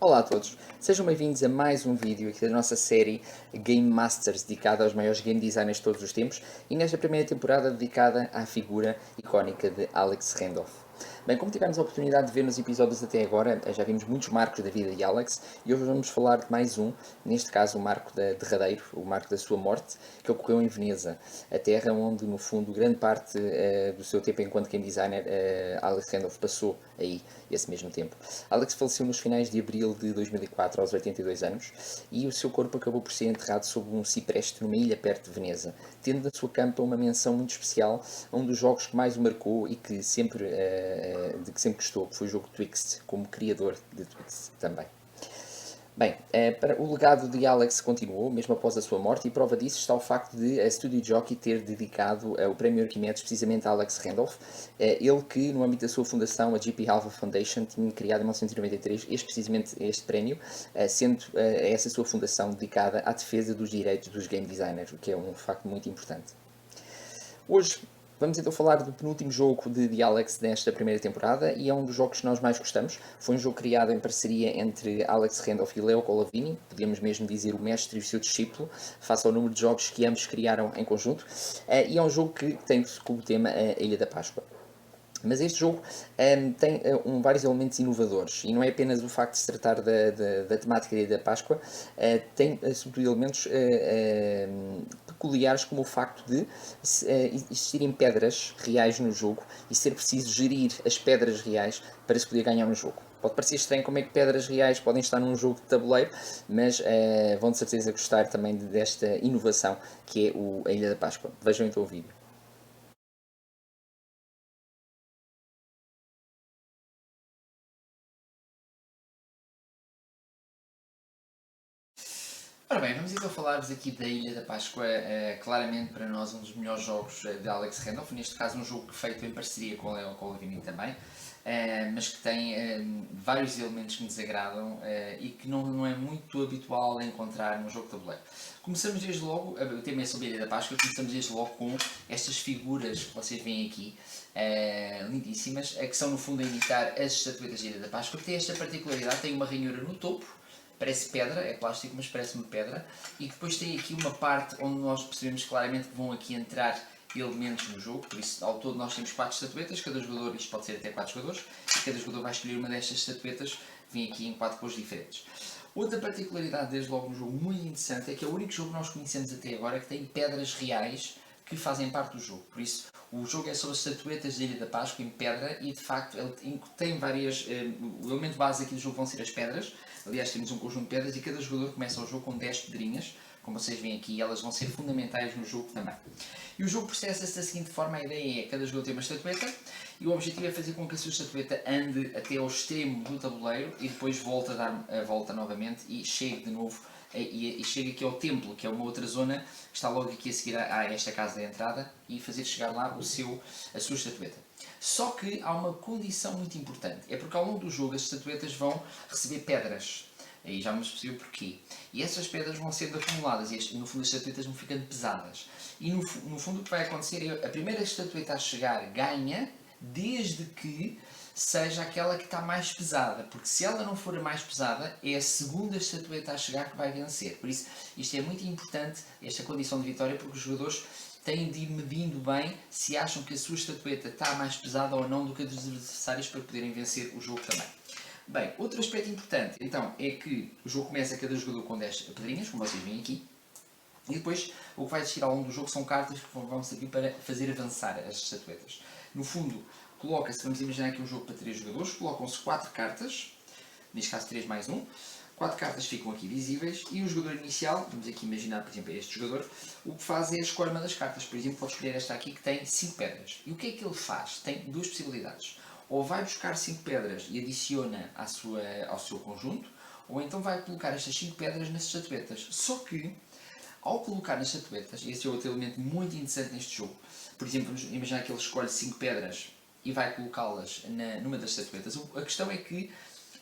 Olá a todos, sejam bem-vindos a mais um vídeo aqui da nossa série Game Masters, dedicada aos maiores game designers de todos os tempos e nesta primeira temporada dedicada à figura icónica de Alex Randolph. Bem, como tivemos a oportunidade de ver nos episódios até agora, já vimos muitos marcos da vida de Alex e hoje vamos falar de mais um, neste caso o marco derradeiro, o marco da sua morte, que ocorreu em Veneza, a terra onde, no fundo, grande parte do seu tempo enquanto game designer, Alex Randolph passou aí, esse mesmo tempo. Alex faleceu nos finais de abril de 2004, aos 82 anos, e o seu corpo acabou por ser enterrado sob um cipreste numa ilha perto de Veneza, tendo na sua campa uma menção muito especial a um dos jogos que mais o marcou e que sempre, de que sempre gostou, que foi o jogo Twixt, como criador de Twixt também. Bem, para o legado de Alex continuou, mesmo após a sua morte, e prova disso está o facto de a Studio Jockey ter dedicado o prémio Arquimedes precisamente a Alex Randolph, ele que, no âmbito da sua fundação, a GP Alpha Foundation, tinha criado em 1993 precisamente este prémio, sendo essa sua fundação dedicada à defesa dos direitos dos game designers, o que é um facto muito importante. Hoje vamos então falar do penúltimo jogo de Alex nesta primeira temporada e é um dos jogos que nós mais gostamos. Foi um jogo criado em parceria entre Alex Randolph e Leo Colavini, podemos mesmo dizer o mestre e o seu discípulo, face ao número de jogos que ambos criaram em conjunto, e é um jogo que tem como tema a Ilha da Páscoa. Mas este jogo tem vários elementos inovadores e não é apenas o facto de se tratar da temática da Páscoa, tem sobretudo elementos peculiares como o facto de existirem pedras reais no jogo e ser preciso gerir as pedras reais para se poder ganhar no jogo. Pode parecer estranho como é que pedras reais podem estar num jogo de tabuleiro, mas vão de certeza gostar também desta inovação que é a Ilha da Páscoa. Vejam então o vídeo. Ora bem, vamos então falar-vos aqui da Ilha da Páscoa, claramente para nós um dos melhores jogos de Alex Randolph, neste caso um jogo feito em parceria com o Leo Colavini também, mas que tem vários elementos que nos agradam e que não é muito habitual encontrar num jogo de tabuleiro. Começamos desde logo, o tema é sobre a Ilha da Páscoa, começamos desde logo com estas figuras que vocês veem aqui, lindíssimas, que são no fundo a imitar as estatuetas da Ilha da Páscoa, que tem esta particularidade, tem uma ranhura no topo, parece pedra, é plástico, mas parece uma pedra, e depois tem aqui uma parte onde nós percebemos claramente que vão aqui entrar elementos no jogo, por isso ao todo nós temos 4 estatuetas, cada jogador, isto pode ser até 4 jogadores, e cada jogador vai escolher uma destas estatuetas, vem aqui em 4 cores diferentes. Outra particularidade desde logo no jogo muito interessante é que é o único jogo que nós conhecemos até agora que tem pedras reais que fazem parte do jogo, por isso o jogo é sobre as estatuetas da Ilha da Páscoa em pedra e de facto ele tem várias, o elemento base aqui do jogo vão ser as pedras. Aliás, temos um conjunto de pedras e cada jogador começa o jogo com 10 pedrinhas, como vocês veem aqui, e elas vão ser fundamentais no jogo também. E o jogo processa-se da seguinte forma: a ideia é cada jogador tem uma estatueta e o objetivo é fazer com que a sua estatueta ande até ao extremo do tabuleiro e depois volte a dar a volta novamente e chegue de novo e chega aqui ao templo, que é uma outra zona que está logo aqui a seguir a esta casa da entrada, e fazer chegar lá a sua estatueta. Só que há uma condição muito importante, é porque ao longo do jogo as estatuetas vão receber pedras. Aí já vamos perceber o porquê. E essas pedras vão sendo acumuladas e no fundo as estatuetas vão ficando pesadas. E no fundo o que vai acontecer é a primeira estatueta a chegar ganha, desde que seja aquela que está mais pesada, porque se ela não for a mais pesada, é a segunda estatueta a chegar que vai vencer. Por isso, isto é muito importante, esta condição de vitória, porque os jogadores têm de ir medindo bem se acham que a sua estatueta está mais pesada ou não do que a dos adversários para poderem vencer o jogo também. Bem, outro aspecto importante, então, é que o jogo começa cada jogador com 10 pedrinhas, como vocês veem aqui, e depois o que vai existir ao longo do jogo são cartas que vão servir para fazer avançar as estatuetas. No fundo, coloca-se, vamos imaginar aqui um jogo para 3 jogadores, colocam-se 4 cartas, neste caso 3 mais 1, 4 cartas ficam aqui visíveis e o jogador inicial, vamos aqui imaginar, por exemplo, este jogador, o que faz é escolher uma das cartas. Por exemplo, pode escolher esta aqui que tem 5 pedras. E o que é que ele faz? Tem duas possibilidades. Ou vai buscar 5 pedras e adiciona ao seu conjunto, ou então vai colocar estas 5 pedras nas estatuetas. Só que, ao colocar nas estatuetas, e esse é outro elemento muito interessante neste jogo, por exemplo, vamos imaginar que ele escolhe 5 pedras e vai colocá-las numa das estatuetas. A questão é que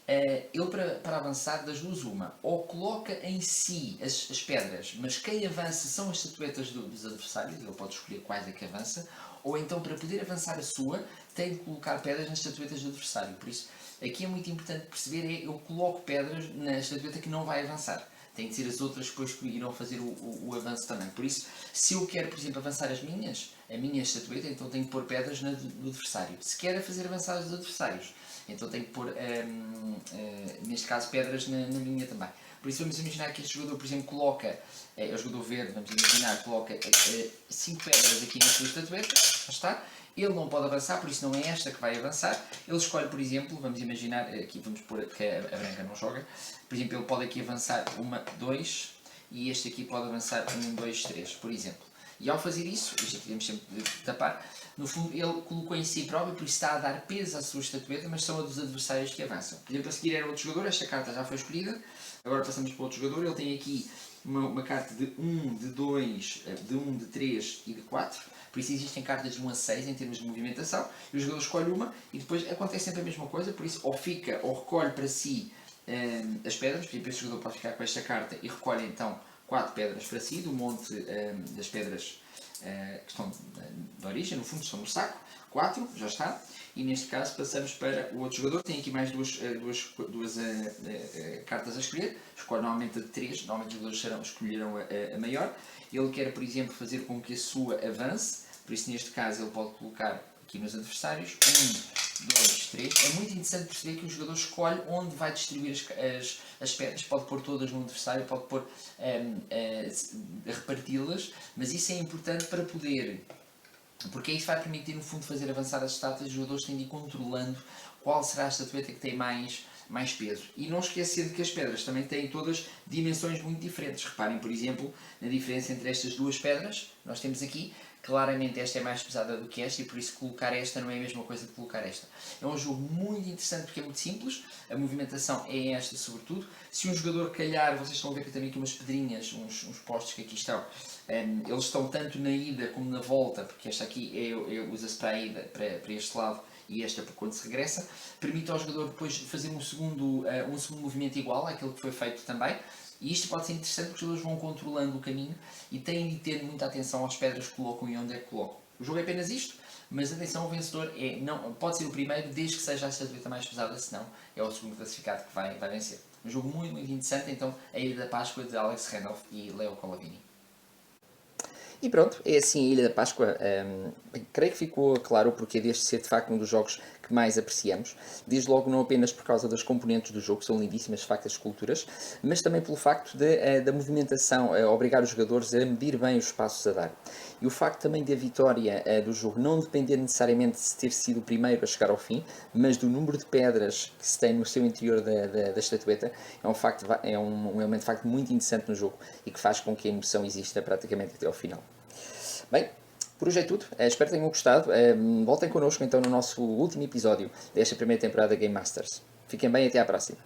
ele para avançar das duas uma, ou coloca em si as pedras, mas quem avança são as estatuetas dos adversários, ele pode escolher quais é que avança, ou então para poder avançar a sua, tem de colocar pedras nas estatuetas do adversário. Por isso, Aqui é muito importante perceber, eu coloco pedras na estatueta que não vai avançar. Tem de ser as outras depois que irão fazer o avanço também. Por isso, se eu quero, por exemplo, avançar a minha estatueta, então tenho que pôr pedras no adversário. Se quero fazer avançar os adversários, então tenho que pôr, neste caso, pedras na minha também. Por isso vamos imaginar que este jogador, por exemplo, coloca, é o jogador verde, vamos imaginar, coloca 5 pedras aqui na sua estatueta, já está. Ele não pode avançar, por isso não é esta que vai avançar. Ele escolhe, por exemplo, vamos imaginar, aqui vamos pôr que a branca não joga, por exemplo, ele pode aqui avançar 1, 2, e este aqui pode avançar 1, 2, 3, por exemplo. E ao fazer isso, isto aqui temos sempre de tapar, no fundo ele colocou em si próprio, por isso está a dar peso à sua estatueta, mas são a dos adversários que avançam. Por exemplo, a seguir era outro jogador, esta carta já foi escolhida, agora passamos para outro jogador, ele tem aqui uma carta de 1, de 2, de 1, de 3 e de 4. Por isso existem cartas de 1 a 6 em termos de movimentação, e o jogador escolhe uma e depois acontece sempre a mesma coisa, por isso ou fica ou recolhe para si as pedras. Por exemplo, este jogador pode ficar com esta carta e recolhe então 4 pedras para si, do monte das pedras que estão de origem, no fundo estão no saco, 4, já está. E neste caso passamos para o outro jogador, tem aqui mais duas cartas a escolher, escolhe normalmente a de 3, normalmente os jogadores escolherão a maior. Ele quer, por exemplo, fazer com que a sua avance, por isso neste caso ele pode colocar aqui nos adversários 1, 2, 3. É muito interessante perceber que o jogador escolhe onde vai distribuir as pedras, pode pôr todas no adversário, pode pôr reparti-las, mas isso é importante para poder, porque isso vai permitir no fundo fazer avançar as estátuas, e os jogadores têm de ir controlando qual será a estatueta que tem mais peso. E não esquecendo que as pedras também têm todas dimensões muito diferentes. Reparem, por exemplo, na diferença entre estas duas pedras, nós temos aqui, claramente esta é mais pesada do que esta, e por isso colocar esta não é a mesma coisa que colocar esta. É um jogo muito interessante porque é muito simples, a movimentação é esta sobretudo. Se um jogador calhar, vocês estão a ver que também aqui umas pedrinhas, uns postos que aqui estão, eles estão tanto na ida como na volta, porque esta aqui usa-se para a ida, para este lado, e esta para quando se regressa, permite ao jogador depois fazer um segundo movimento igual àquele que foi feito também. E isto pode ser interessante porque os jogadores vão controlando o caminho e têm de ter muita atenção às pedras que colocam e onde é que colocam. O jogo é apenas isto, mas atenção, o vencedor pode ser o primeiro desde que seja a estatueta mais pesada, senão é o segundo classificado que vai vencer. Um jogo muito, muito interessante, então, a Ilha da Páscoa de Alex Randolph e Leo Colavini. E pronto, é assim a Ilha da Páscoa. Creio que ficou claro o porquê deste ser de facto um dos jogos que mais apreciamos. Desde logo não apenas por causa das componentes do jogo, que são lindíssimas de facto as esculturas, mas também pelo facto da movimentação, obrigar os jogadores a medir bem os passos a dar. E o facto também da vitória do jogo não depender necessariamente de ter sido o primeiro a chegar ao fim, mas do número de pedras que se tem no seu interior da estatueta, é um elemento de facto muito interessante no jogo e que faz com que a emoção exista praticamente até ao final. Bem, por hoje é tudo. Espero que tenham gostado. Voltem connosco então no nosso último episódio desta primeira temporada Game Masters. Fiquem bem e até à próxima.